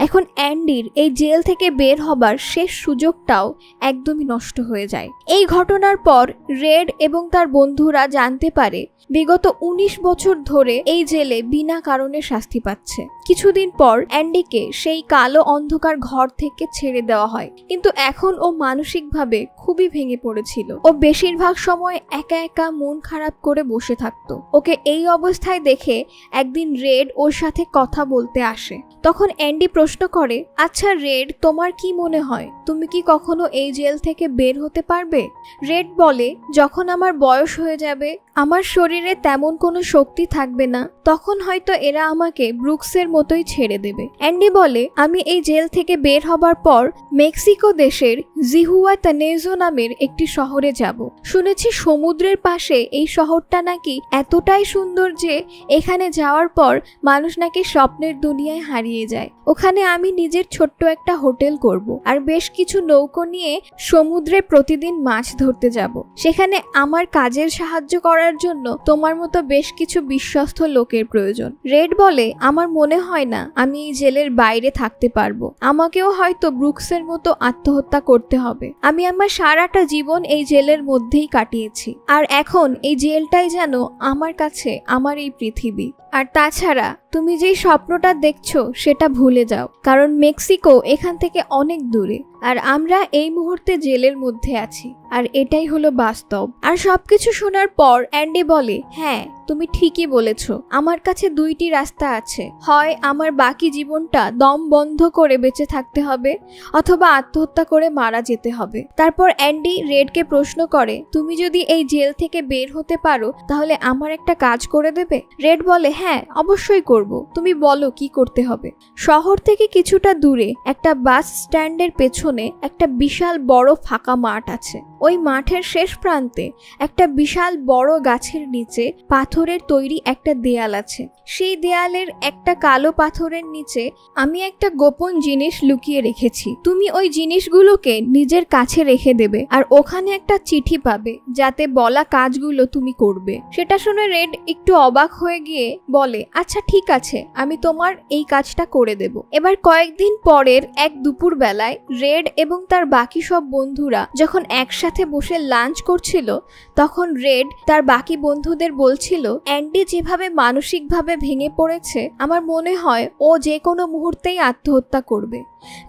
এখন অ্যান্ডির এই জেল থেকে বের হবার শেষ সুযোগটাও একদমই নষ্ট হয়ে যায়। এই ঘটনার পর রেড এবং তার বন্ধুরা জানতে পারে বিগত 19 বছর ধরে এই জেলে বিনা কারণে শাস্তি পাচ্ছে। কিছুদিন পর অ্যান্ডিকে সেই কালো অন্ধকার ঘর থেকে ছেড়ে দেওয়া হয়, কিন্তু এখন ও মানসিকভাবে খুবই ভেঙে পড়েছিল। ও বেশিরভাগ সময় একা একা মন খারাপ করে বসে থাকতো। ওকে এই অবস্থায় দেখে একদিন রেড ওর সাথে কথা বলতে আসে। তখন অ্যান্ডি প্রশ্ন করে, আচ্ছা রেড, তোমার কি মনে হয় তুমি কি কখনো এই জেল থেকে বের হতে পারবে? রেড বলে, যখন আমার বয়স হয়ে যাবে, আমার শরীরে তেমন কোনো শক্তি থাকবে না, তখন হয়তো এরা আমাকে ব্রুকসের মতোই ছেড়ে দেবে। অ্যান্ডি বলে, আমি এই জেল থেকে বের হবার পর মেক্সিকো দেশের জিহুয়াতানেজো নামের একটি শহরে যাব। শুনেছি সমুদ্রের পাশে এই শহরটা নাকি এতটাই সুন্দর যে এখানে যাওয়ার পর মানুষ নাকি স্বপ্নের দুনিয়ায় হারিয়ে যায়। ওখানে আমি নিজের ছোট্ট একটা হোটেল করব আর বেশ কিছু নৌকো নিয়ে সমুদ্রে প্রতিদিন মাছ ধরতে যাব। সেখানে আমার কাজের সাহায্য করার জন্য তোমার মতো বেশ কিছু বিশ্বস্ত লোকের প্রয়োজন। রেড বলে, আমার মনে হয় না আমি এই জেলের বাইরে থাকতে পারবো। আমাকেও হয়তো ব্রুকসের মতো আত্মহত্যা করতে হবে। আমি আমার সারাটা জীবন এই জেলের মধ্যেই কাটিয়েছি, আর এখন এই জেলটাই যেন আমার কাছে আমার এই পৃথিবী। আর তাছাড়া তুমি যেই স্বপ্নটা দেখছো সেটা ভুলে যাও, কারণ মেক্সিকো এখান থেকে অনেক দূরে, আর আমরা এই মুহূর্তে জেলের মধ্যে আছি, আর এটাই হলো বাস্তব। আর সবকিছু শোনার পর অ্যান্ডি বলে, হ্যাঁ তুমি ঠিকই বলেছো, আমার কাছে দুইটি রাস্তা আছে, হয় আমার বাকি জীবনটা দম বন্ধ করে বেঁচে থাকতে হবে, অথবা আত্মহত্যা করে মারা যেতে হবে। তারপর অ্যান্ডি রেডকে প্রশ্ন করে, তুমি যদি এই জেল থেকে বের হতে পারো তাহলে আমার একটা কাজ করে দেবে? রেড বলে, হ্যাঁ অবশ্যই করব, তুমি বলো কি করতে হবে। শহর থেকে কিছুটা দূরে একটা বাস স্ট্যান্ডের পেছনে একটা বিশাল বড় ফাঁকা মাঠ আছে। ওই মাঠের শেষ প্রান্তে একটা বিশাল বড় গাছের নিচে পাথরের তৈরি একটা দেয়াল আছে। সেই দেয়ালের একটা কালো পাথরের নিচে আমি একটা গোপন জিনিস লুকিয়ে রেখেছি। তুমি ওই জিনিসগুলোকে নিজের কাছে রেখে দেবে, আর ওখানে একটা চিঠি পাবে যাতে বলা কাজগুলো তুমি করবে। সেটা শুনে রেড একটু অবাক হয়ে গিয়ে বলে, আচ্ছা ঠিক আছে, আমি তোমার এই কাজটা করে দেব। এবার কয়েকদিন পরের এক দুপুর বেলায় রেড এবং তার বাকি সব বন্ধুরা যখন একসাথে বসে লাঞ্চ করছিল, তখন রেড তার বাকি বন্ধুদের বলছিল, অ্যান্ডি যেভাবে মানসিকভাবে ভেঙে পড়েছে, আমার মনে হয় ও যে কোনো মুহূর্তেই আত্মহত্যা করবে।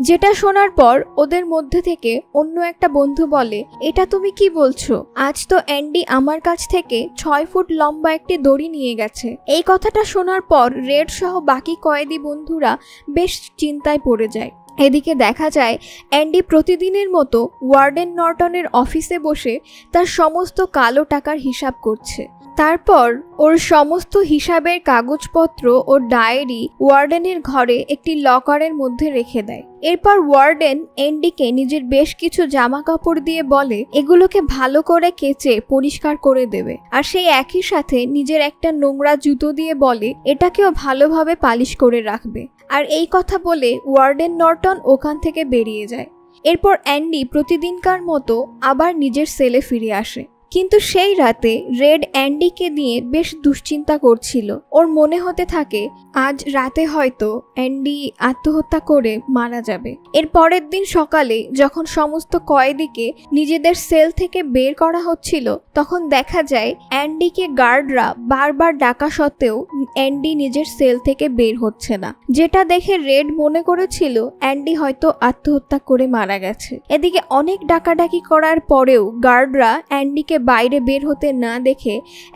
যেটা শোনার পর ওদের মধ্যে থেকে অন্য একটা বন্ধু বলে, এটা তুমি কি বলছো? আজ তো অ্যান্ডি আমার কাছ থেকে 6 ফুট লম্বা একটি দড়ি নিয়ে গেছে। এই কথাটা শোনার পর রেড সহ বাকি কয়েদি বন্ধুরা বেশ চিন্তায় পড়ে যায়। এদিকে দেখা যায় অ্যান্ডি প্রতিদিনের মতো ওয়ার্ডেন নর্টনের অফিসে বসে তার সমস্ত কালো টাকার হিসাব করছে। তারপর ওর সমস্ত হিসাবের কাগজপত্র ও ডায়েরি ওয়ার্ডেনের ঘরে একটি লকারের মধ্যে রেখে দেয়। এরপর ওয়ার্ডেন অ্যান্ডিকে নিজের বেশ কিছু জামা কাপড় দিয়ে বলে এগুলোকে ভালো করে কেচে পরিষ্কার করে দেবে, আর সেই একই সাথে নিজের একটা নোংরা জুতো দিয়ে বলে এটাকেও ভালোভাবে পালিশ করে রাখবে। আর এই কথা বলে ওয়ার্ডেন নর্টন ওখান থেকে বেরিয়ে যায়। এরপর অ্যান্ডি প্রতিদিনকার মতো আবার নিজের সেলে ফিরে আসে। কিন্তু সেই রাতে রেড অ্যান্ডিকে নিয়ে বেশ দুশ্চিন্তা করছিল। ওর মনে হতে থাকে আজ রাতে হয়তো অ্যান্ডি আত্মহত্যা করে মারা যাবে। এর পরের দিন সকালে যখন সমস্ত কয়েদিকে নিজেদের সেল থেকে বের করা হচ্ছিল, তখন দেখা যায় অ্যান্ডিকে গার্ডরা বারবার ডাকা সত্ত্বেও অ্যান্ডি নিজের সেল থেকে বের হচ্ছে না। যেটা দেখে রেড মনে করেছিল অ্যান্ডি হয়তো আত্মহত্যা করে মারা গেছে। এদিকে অনেক ডাকাডাকি করার পরেও গার্ডরা অ্যান্ডিকে বাইরে বের হতে না দেখে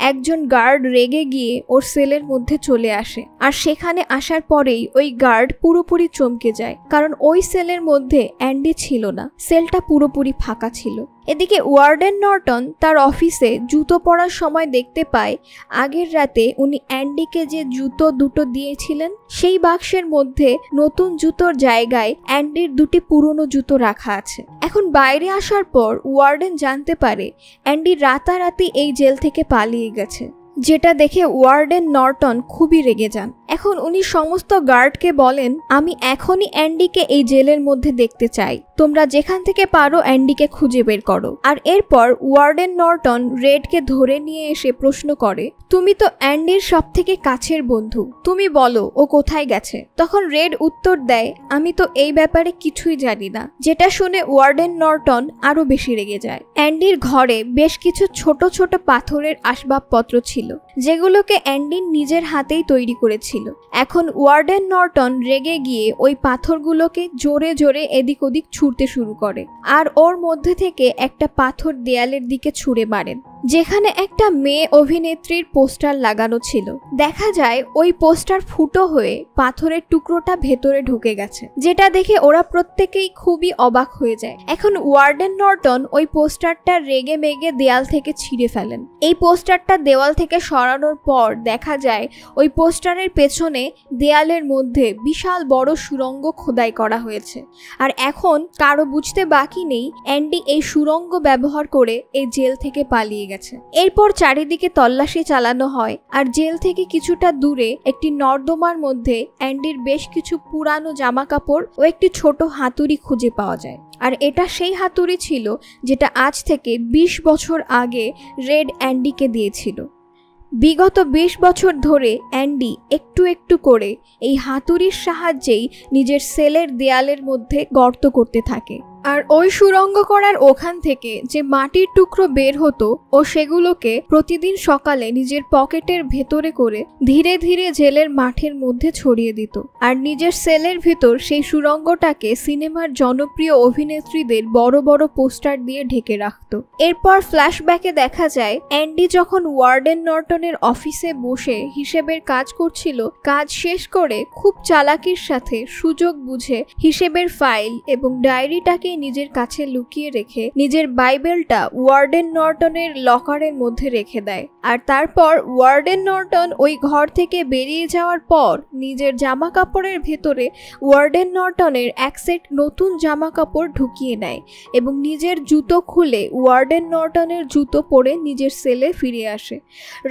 একজন গার্ড রেগে গিয়ে ওর সেলের মধ্যে চলে আসে। আর সেখানে আসার পরেই ওই গার্ড পুরোপুরি চমকে যায়, কারণ ওই সেলের মধ্যে অ্যান্ডি ছিল না, সেলটা পুরোপুরি ফাঁকা ছিল। এদিকে ওয়ার্ডেন নর্টন তার অফিসে জুতো পরার সময় দেখতে পায় আগের রাতে উনি অ্যান্ডিকে যে জুতো দুটো দিয়েছিলেন সেই বাক্সের মধ্যে নতুন জুতোর জায়গায় অ্যান্ডির দুটি পুরনো জুতো রাখা আছে। এখন বাইরে আসার পর ওয়ার্ডেন জানতে পারে অ্যান্ডি রাতারাতি এই জেল থেকে পালিয়ে গেছে, যেটা দেখে ওয়ার্ডেন নর্টন খুবই রেগে যান। এখন উনি সমস্ত গার্ডকে বলেন আমি এখনই অ্যান্ডিকে এই জেলের মধ্যে দেখতে চাই, তোমরা যেখান থেকে পারো অ্যান্ডিকে খুঁজে বের করো। আর এরপর ওয়ার্ডেন নর্টন রেডকে ধরে নিয়ে এসে প্রশ্ন করে তুমি তো অ্যান্ডির সব থেকে কাছের বন্ধু, তুমি বলো ও কোথায় গেছে? তখন রেড উত্তর দেয় আমি তো এই ব্যাপারে কিছুই জানি না। যেটা শুনে ওয়ার্ডেন নর্টন আরো বেশি রেগে যায়। অ্যান্ডির ঘরে বেশ কিছু ছোট ছোট পাথরের আসবাবপত্র ছিল, যেগুলোকে অ্যান্ডি নিজের হাতেই তৈরি করেছিল। এখন ওয়ার্ডেন নর্টন রেগে গিয়ে ওই পাথরগুলোকে জোরে জোরে এদিক ওদিক ছুঁড়তে শুরু করে, আর ওর মধ্যে থেকে একটা পাথর দেয়ালের দিকে ছুঁড়ে মারেন। যেখানে একটা মেয়ে অভিনেত্রীর পোস্টার লাগানো ছিল। দেখা যায় ওই পোস্টার ফুটো হয়ে পাথরের টুকরোটা ভেতরে ঢুকে গেছে, যেটা দেখে ওরা প্রত্যেকেই খুবই অবাক হয়ে যায়। এখন ওয়ার্ডেন নর্টন ওই পোস্টারটা রেগে মেগে দেয়াল থেকে ছিঁড়ে ফেলেন। এই পোস্টারটা দেওয়াল থেকে সরানোর পর দেখা যায় ওই পোস্টারের পেছনে দেয়ালের মধ্যে বিশাল বড় সুড়ঙ্গ খোদাই করা হয়েছে। আর এখন কারো বুঝতে বাকি নেই অ্যান্ডি এই সুড়ঙ্গ ব্যবহার করে এই জেল থেকে পালিয়ে গেছে। এরপর চারিদিকে তল্লাশি চালানো হয়, আর জেল থেকে কিছুটা দূরে একটি নর্দমার মধ্যে অ্যান্ডির বেশ কিছু পুরানো জামা কাপড় ও একটি ছোট হাতুড়ি খুঁজে পাওয়া যায়। আর এটা সেই হাতুড়ি ছিল যেটা আজ থেকে 20 বছর আগে রেড অ্যান্ডিকে দিয়েছিল। বিগত 20 বছর ধরে অ্যান্ডি একটু একটু করে এই হাতুড়ির সাহায্যেই নিজের সেলের দেয়ালের মধ্যে গর্ত করতে থাকে। আর ওই সুড়ঙ্গ করার ওখান থেকে যে মাটির টুকরো বের হতো ও সেগুলোকে প্রতিদিন সকালে নিজের পকেটের ভেতরে করে ধীরে ধীরে জেলের মাঠের মধ্যে ছড়িয়ে দিত। আর নিজের সেলের ভিতর সেই সুড়ঙ্গটাকে সিনেমার জনপ্রিয় অভিনেত্রীদের বড় বড় পোস্টার দিয়ে ঢেকে রাখত। এরপর ফ্ল্যাশব্যাকে দেখা যায় অ্যান্ডি যখন ওয়ার্ডেন নর্টনের অফিসে বসে হিসেবের কাজ করছিল, কাজ শেষ করে খুব চালাকির সাথে সুযোগ বুঝে হিসেবের ফাইল এবং ডায়েরিটাকে নিজের কাছে লুকিয়ে রেখে নিজের বাইবেলটা ওয়ার্ডেন নর্টনের লকারের মধ্যে রেখে দেয়। আর তারপর ওয়ার্ডেন নর্টন ওই ঘর থেকে বেরিয়ে যাওয়ার পর নিজের জামা কাপড়ের ভেতরে ওয়ার্ডেন নর্টনের এক সেট নতুন জামা কাপড় ঢুকিয়ে নেয় এবং নিজের জুতো খুলে ওয়ার্ডেন নর্টনের জুতো পরে নিজের সেলে ফিরে আসে।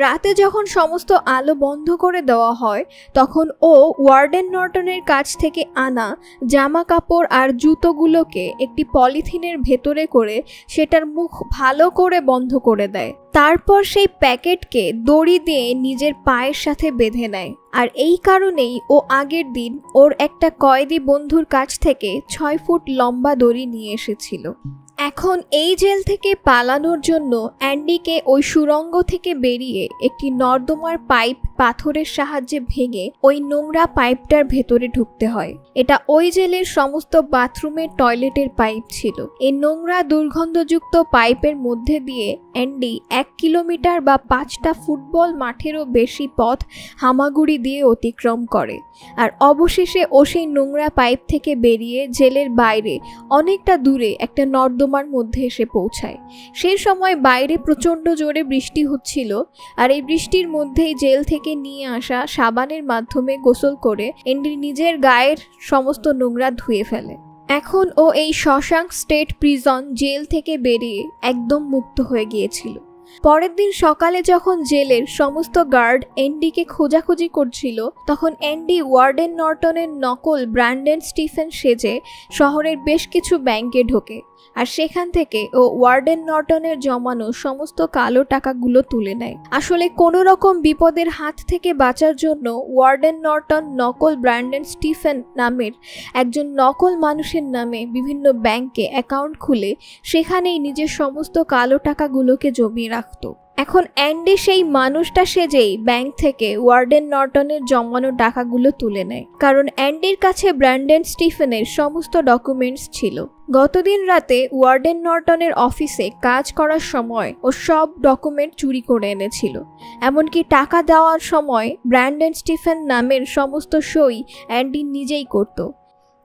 রাতে যখন সমস্ত আলো বন্ধ করে দেওয়া হয় তখন ও ওয়ার্ডেন নর্টনের কাছ থেকে আনা জামা কাপড় আর জুতোগুলোকে একটি পলিথিনের ভেতরে করে সেটার মুখ ভালো করে বন্ধ করে দেয়। তারপর সেই প্যাকেটকে দড়ি দিয়ে নিজের পায়ের সাথে বেঁধে নেয়। আর এই কারণেই ও আগের দিন ওর একটা কয়েদি বন্ধুর কাছ থেকে 6 ফুট লম্বা দড়ি নিয়ে এসেছিল। এখন এই জেল থেকে পালানোর জন্য অ্যান্ডিকে ওই সুড়ঙ্গ থেকে বেরিয়ে একটি নর্দমার পাইপ পাথরের সাহায্যে ভেঙে ওই নোংরা পাইপটার ভেতরে ঢুকতে হয়। এটা ওই জেলের সমস্ত বাথরুমের টয়লেটের পাইপ ছিল। এই নোংরা দুর্গন্ধযুক্ত পাইপের মধ্যে দিয়ে অ্যান্ডি 1 কিলোমিটার বা 5টা ফুটবল মাঠেরও বেশি পথ হামাগুড়ি দিয়ে অতিক্রম করে। আর অবশেষে ও সেই নোংরা পাইপ থেকে বেরিয়ে জেলের বাইরে অনেকটা দূরে একটা নর্দমার মধ্যে এসে পৌঁছায়। সেই সময় বাইরে প্রচণ্ড জোরে বৃষ্টি হচ্ছিল, আর এই বৃষ্টির মধ্যেই জেল থেকে নিয়ে আসা সাবানের মাধ্যমে গোসল করে অ্যান্ডি নিজের গায়ের সমস্ত নোংরা ধুয়ে ফেলে। এখন ও এই শশাঙ্ক স্টেট প্রিজন জেল থেকে বেরিয়ে একদম মুক্ত হয়ে গিয়েছিল। পরের দিন সকালে যখন জেলের সমস্ত গার্ড অ্যান্ডিকে খোঁজাখুঁজি করছিল, তখন অ্যান্ডি ওয়ার্ডেন নর্টনের নকল ব্র্যান্ডন স্টিফেন সেজে শহরের বেশ কিছু ব্যাংকে ঢোকে। আর সেখান থেকে ও ওয়ার্ডেন নর্টনের জমানো সমস্ত কালো টাকাগুলো তুলে নেয়। আসলে কোনো রকম বিপদের হাত থেকে বাঁচার জন্য ওয়ার্ডেন নর্টন নকল ব্র্যান্ডন স্টিফেন নামের একজন নকল মানুষের নামে বিভিন্ন ব্যাংকে অ্যাকাউন্ট খুলে সেখানেই নিজের সমস্ত কালো টাকাগুলোকে জমিয়ে রাখত। এখন অ্যান্ডি সেই মানুষটা সেজেই ব্যাংক থেকে ওয়ার্ডেন নর্টনের জমানো টাকাগুলো তুলে নেয়, কারণ অ্যান্ডির কাছে ব্র্যান্ডন স্টিফেনের সমস্ত ডকুমেন্টস ছিল। গতদিন রাতে ওয়ার্ডেন নর্টনের অফিসে কাজ করার সময় ও সব ডকুমেন্ট চুরি করে এনেছিল। এমনকি টাকা দেওয়ার সময় ব্র্যান্ডন স্টিফেন নামের সমস্ত সই অ্যান্ডি নিজেই করত।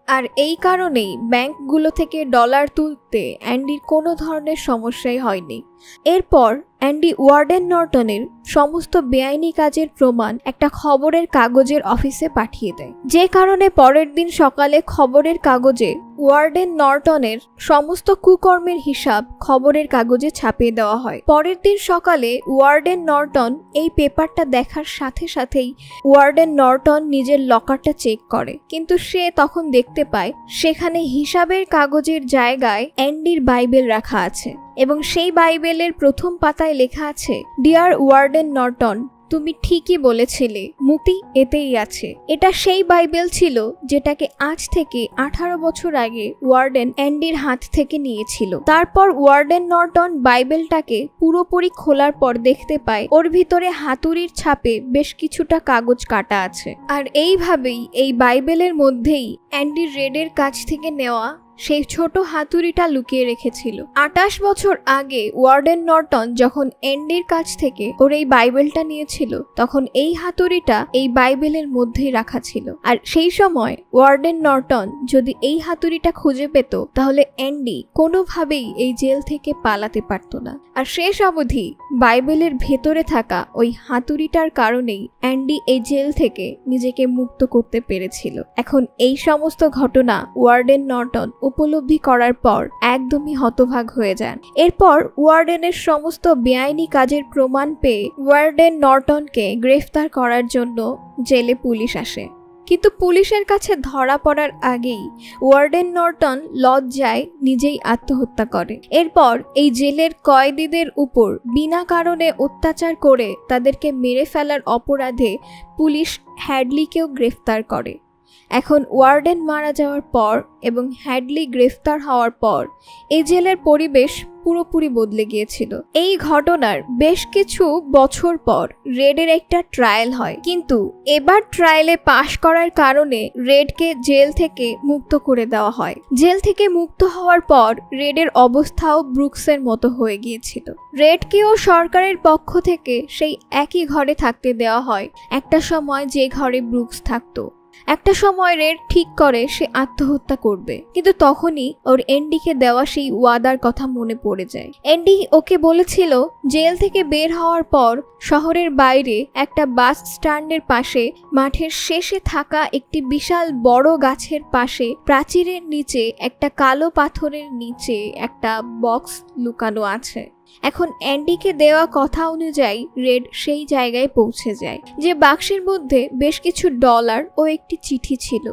আর এই কারণেই ব্যাংকগুলো থেকে ডলার তুলতে অ্যান্ডির কোনো ধরনের সমস্যাই হয়নি। এরপর অ্যান্ডি ওয়ার্ডেন নর্টনের সমস্ত বেআইনি কাজের প্রমাণ একটা খবরের কাগজের অফিসে পাঠিয়ে দেয়, যে কারণে পরের দিন সকালে খবরের কাগজে ওয়ার্ডেন নর্টনের সমস্ত কুকর্মের হিসাব খবরের কাগজে ছাপিয়ে দেওয়া হয়। পরের দিন সকালে ওয়ার্ডেন নর্টন এই পেপারটা দেখার সাথে সাথেই ওয়ার্ডেন নর্টন নিজের লকারটা চেক করে, কিন্তু সে তখন দেখতে পায় সেখানে হিসাবের কাগজের জায়গায় অ্যান্ডির বাইবেল রাখা আছে এবং সেই বাইবেলের প্রথম পাতায় লেখা আছে, ডিয়ার ওয়ার্ডেন নর্টন, তুমি ঠিকই বলেছিলে, মুক্তি এতেই আছে। এটা সেই বাইবেল ছিল যেটাকে আজ থেকে 18 বছর আগে ওয়ার্ডেন অ্যান্ডির হাত থেকে নিয়েছিল। তারপর ওয়ার্ডেন নর্টন বাইবেলটাকে পুরোপুরি খোলার পর দেখতে পায় ওর ভিতরে হাতুড়ির ছাপে বেশ কিছুটা কাগজ কাটা আছে। আর এইভাবেই এই বাইবেলের মধ্যেই অ্যান্ডি রেডের কাছ থেকে নেওয়া সেই ছোট হাতুড়িটা লুকিয়ে রেখেছিল। 28 বছর আগে ওয়ার্ডেন নর্টন যখন অ্যান্ডির কাছ থেকে ওর এই বাইবেলটা নিয়েছিল, তখন এই হাতুড়িটা এই বাইবেলের মধ্যেই রাখা ছিল। আর সেই সময় ওয়ার্ডেন নর্টন যদি এই হাতুড়িটা খুঁজে পেত, তাহলে অ্যান্ডি কোনোভাবেই এই জেল থেকে পালাতে পারত না। আর শেষ অবধি বাইবেলের ভেতরে থাকা ওই হাতুড়িটার কারণেই অ্যান্ডি এই জেল থেকে নিজেকে মুক্ত করতে পেরেছিল। এখন এই সমস্ত ঘটনা ওয়ার্ডেন নর্টন উপলব্ধি করার পর একদমই হতভাগ হয়ে যান। এরপর ওয়ার্ডেনের সমস্ত বেআইনি কাজের প্রমাণ পেয়ে ওয়ার্ডেন নর্টনকে গ্রেফতার করার জন্য জেলে পুলিশ আসে। কিন্তু পুলিশের কাছে ধরা পড়ার আগেই ওয়ার্ডেন নর্টন লজ্জায় নিজেই আত্মহত্যা করে। এরপর এই জেলের কয়েদিদের উপর বিনা কারণে অত্যাচার করে তাদেরকে মেরে ফেলার অপরাধে পুলিশ হ্যাডলিকেও গ্রেফতার করে। এখন ওয়ার্ডেন মারা যাওয়ার পর এবং হ্যাডলি গ্রেফতার হওয়ার পর এই জেলের পরিবেশ পুরোপুরি বদলে গিয়েছিল। এই ঘটনার বেশ কিছু বছর পর রেডের একটা ট্রায়াল হয়, কিন্তু এবার ট্রায়ালে পাশ করার কারণে রেডকে জেল থেকে মুক্ত করে দেওয়া হয়। জেল থেকে মুক্ত হওয়ার পর রেডের অবস্থাও ব্রুকসের মতো হয়ে গিয়েছিল। রেডকেও সরকারের পক্ষ থেকে সেই একই ঘরে থাকতে দেওয়া হয়, একটা সময় যে ঘরে ব্রুকস থাকতো। একটা সময় রেড ঠিক করে সে আত্মহত্যা করবে, কিন্তু তখনই ওর অ্যান্ডিকে দেওয়া সেই ওয়াদার কথা মনে পড়ে যায়। অ্যান্ডি ওকে বলেছিল জেল থেকে বের হওয়ার পর শহরের বাইরে একটা বাস স্ট্যান্ডের পাশে মাঠের শেষে থাকা একটি বিশাল বড় গাছের পাশে প্রাচীরের নিচে একটা কালো পাথরের নিচে একটা বক্স লুকানো আছে। এখন অ্যান্ডিকে দেওয়া কথা অনুযায়ী রেড সেই জায়গায় পৌঁছে যায়। যে বাক্সের মধ্যে বেশ কিছু ডলার ও একটি চিঠি ছিল,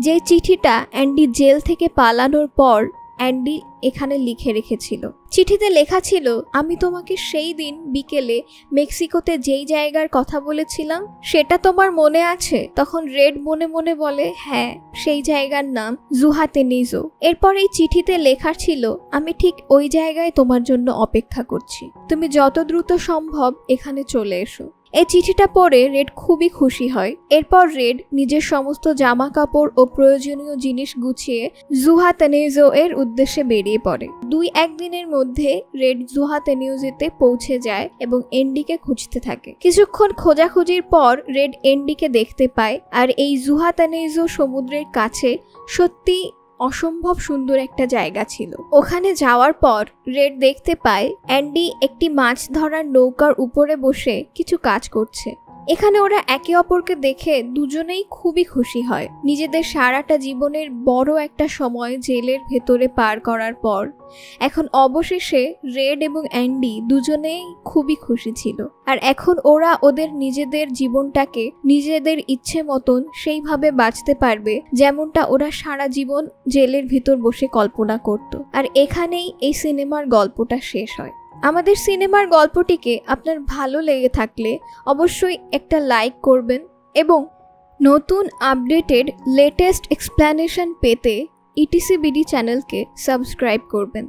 যে চিঠিটা অ্যান্ডি জেল থেকে পালানোর পর অ্যান্ডি এখানে লিখে রেখেছিল। চিঠিতে লেখা ছিল, আমি তোমাকে সেই দিন বিকেলে মেক্সিকোতে যেই জায়গার কথা বলেছিলাম সেটা তোমার মনে আছে? তখন রেড মনে মনে বলে, হ্যাঁ, সেই জায়গার নাম জুহাতেনিজো। এরপর এই চিঠিতে লেখা ছিল, আমি ঠিক ওই জায়গায় তোমার জন্য অপেক্ষা করছি, তুমি যত দ্রুত সম্ভব এখানে চলে এসো। এই চিঠিটা পড়ে রেড খুবই খুশি হয়। এরপর রেড নিজের সমস্ত জামা কাপড় ও প্রয়োজনীয় জিনিস গুছিয়ে জুহাতেনিজো এর উদ্দেশ্যে বেরিয়ে পড়ে। 2-1 দিনের মধ্যে রেড জুহাতেনিজোতে পৌঁছে যায় এবং অ্যান্ডিকে খুঁজতে থাকে। কিছুক্ষণ খোঁজাখুঁজির পর রেড অ্যান্ডিকে দেখতে পায়। আর এই জুহাতেনিজো সমুদ্রের কাছে সত্যি অসম্ভব সুন্দর একটা জায়গা ছিল। ওখানে যাওয়ার পর রেড দেখতে পায় অ্যান্ডি একটি মাছ ধরার নৌকার উপরে বসে কিছু কাজ করছে। এখানে ওরা একে অপরকে দেখে দুজনেই খুবই খুশি হয়। নিজেদের সারাটা জীবনের বড় একটা সময় জেলের ভেতরে পার করার পর এখন অবশেষে রেড এবং অ্যান্ডি দুজনেই খুবই খুশি ছিল। আর এখন ওরা ওদের নিজেদের জীবনটাকে নিজেদের ইচ্ছে মতন সেইভাবে বাঁচতে পারবে যেমনটা ওরা সারা জীবন জেলের ভিতর বসে কল্পনা করত। আর এখানেই এই সিনেমার গল্পটা শেষ হয়। আমাদের সিনেমার গল্পটিকে আপনার ভালো লেগে থাকলে অবশ্যই একটা লাইক করবেন এবং নতুন আপডেটেড লেটেস্ট এক্সপ্লেনেশন পেতে ইটিসিবিডি চ্যানেলকে সাবস্ক্রাইব করবেন।